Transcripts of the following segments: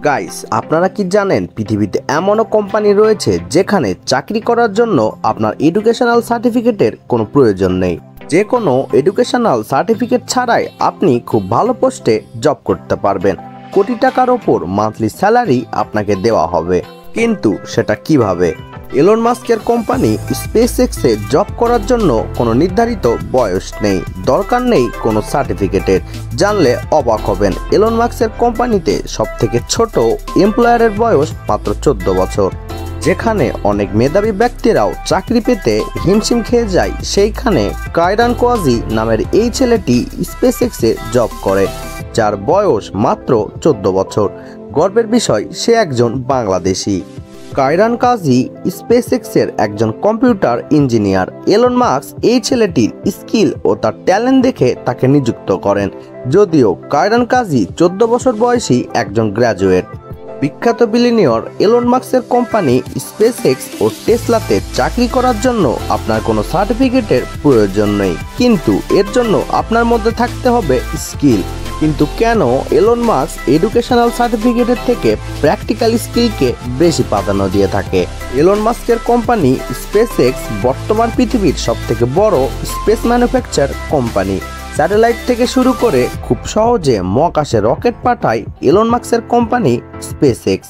Guys, আপনারা কি জানেন পৃথিবীতে এমনও কোম্পানি রয়েছে যেখানে চাকরি করার জন্য আপনার এডুকেশনাল সার্টিফিকেটের কোনো প্রয়োজন নেই। যে কোনো এডুকেশনাল সার্টিফিকেট ছাড়াই আপনি খুব ভালো পোস্টে জব করতে পারবেন। কোটি টাকার ওপর মান্থলি স্যালারি আপনাকে দেওয়া হবে। কিন্তু সেটা কিভাবে? এলন মাস্কের কোম্পানি স্পেসএক্সে জব করার জন্য কোনো নির্ধারিত বয়স নেই, দরকার নেই কোনো সার্টিফিকেটের। জানলে অবাক হবেন, এলন মাস্কের কোম্পানিতে সবথেকে ছোট এমপ্লয়ারের বয়স মাত্র 14 বছর। যেখানে অনেক মেধাবী ব্যক্তিরাও চাকরি পেতে হিমশিম খেয়ে যায়, সেইখানে কায়রান কোয়াজি নামের এই ছেলেটি স্পেসএক্সে জব করে, যার বয়স মাত্র 14 বছর। গর্বের বিষয়, সে একজন বাংলাদেশি। কায়রান কাজী স্পেসএক্সের একজন কম্পিউটার ইঞ্জিনিয়ার। এলন মাস্ক এই ছেলেটির স্কিল ও তার ট্যালেন্ট দেখে তাকে নিযুক্ত করেন। যদিও কায়রান কাজী 14 বছর বয়সী একজন গ্র্যাজুয়েট। বিখ্যাত বিলিয়নিয়র এলন মাস্কের কোম্পানি স্পেসএক্স ও টেসলাতে চাকরি করার জন্য আপনার কোনো সার্টিফিকেটের প্রয়োজন নেই, কিন্তু এর জন্য আপনার মধ্যে থাকতে হবে স্কিল। কিন্তু কেন এলন মাস্ক এডুকেশনাল সার্টিফিকেটের থেকে প্র্যাকটিক্যাল স্কিলকে বেশি প্রাধান্য দিয়ে থাকে? এলন মাস্কের কোম্পানি স্পেসএক্স বর্তমান পৃথিবীর সবথেকে বড় স্পেস ম্যানুফ্যাকচার কোম্পানি। স্যাটেলাইট থেকে শুরু করে খুব সহজে মহাকাশে রকেট পাঠায় এলন মাস্কের কোম্পানি স্পেসএক্স।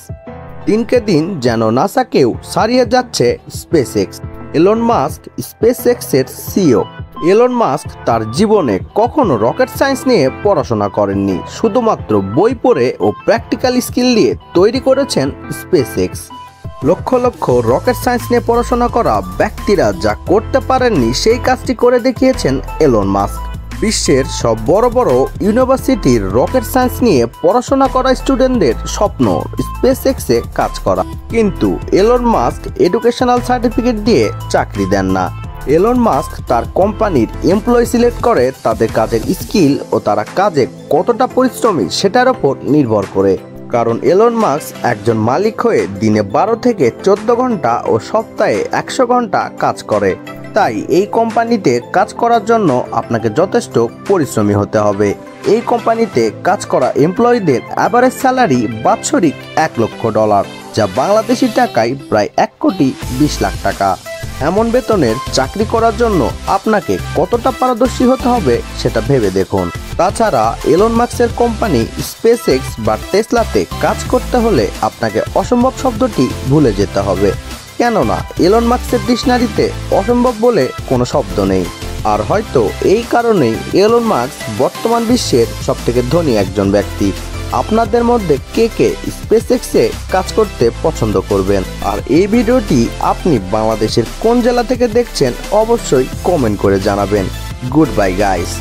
দিনকে দিন যেন নাসাকেও ছাড়িয়ে যাচ্ছে স্পেসএক্স। এলন মাস্ক স্পেসএক্সের সিইও। এলন মাস্ক তার জীবনে কখনো রকেট সায়েন্স নিয়ে পড়াশোনা করেননি, শুধুমাত্র বই পড়ে ও প্র্যাকটিক্যাল স্কিল দিয়ে তৈরি করেছেন SpaceX. Lakh lakh rocket science নিয়ে পড়াশোনা করা ব্যক্তিরা যা করতে পারেননি, সেই কাজটি করে দেখিয়েছেন এলন মাস্ক। বিশ্বের সব বড় বড় ইউনিভার্সিটির রকেট সায়েন্স নিয়ে পড়াশোনা করা স্টুডেন্টদের স্বপ্ন স্পেসএক্সে কাজ করা। কিন্তু এলন মাস্ক এডুকেশনাল সার্টিফিকেট দিয়ে চাকরি দেন না। এলন মাস্ক তার কোম্পানির এমপ্লয়ি সিলেক্ট করে তাদের কাজের স্কিল ও তারা কাজে কতটা পরিশ্রমী সেটার উপর নির্ভর করে। কারণ এলন মাস্ক একজন মালিক হয়ে দিনে 12 থেকে 14 ঘন্টা ও সপ্তাহে 100 ঘন্টা কাজ করে। তাই এই কোম্পানিতে কাজ করার জন্য আপনাকে যথেষ্ট পরিশ্রমী হতে হবে। এই কোম্পানিতে কাজ করা এমপ্লয়ীদের অ্যাভারেজ স্যালারি বাৎসরিক $1 লক্ষ, যা বাংলাদেশি টাকায় প্রায় 1,20 লাখ টাকা। এমন বেতনের চাকরি করার জন্য আপনাকে কতটা পারদর্শী হতে হবে সেটা ভেবে দেখুন। তাছাড়া এলন মাস্কের কোম্পানি স্পেসএক্স বা টেসলাতে কাজ করতে হলে আপনাকে অসম্ভব শব্দটি ভুলে যেতে হবে, কেননা এলন মাস্কের ডিকশনারিতে অসম্ভব বলে কোনো শব্দ নেই। আর হয়তো এই কারণেই এলন মাস্ক বর্তমান বিশ্বের সবথেকে ধনী একজন ব্যক্তি। আপনাদের মধ্যে কে কে স্পেসএক্সে কাজ করতে পছন্দ করবেন? আর এই ভিডিওটি আপনি বাংলাদেশের কোন জেলা থেকে দেখছেন অবশ্যই কমেন্ট করে জানাবেন। Good bye guys.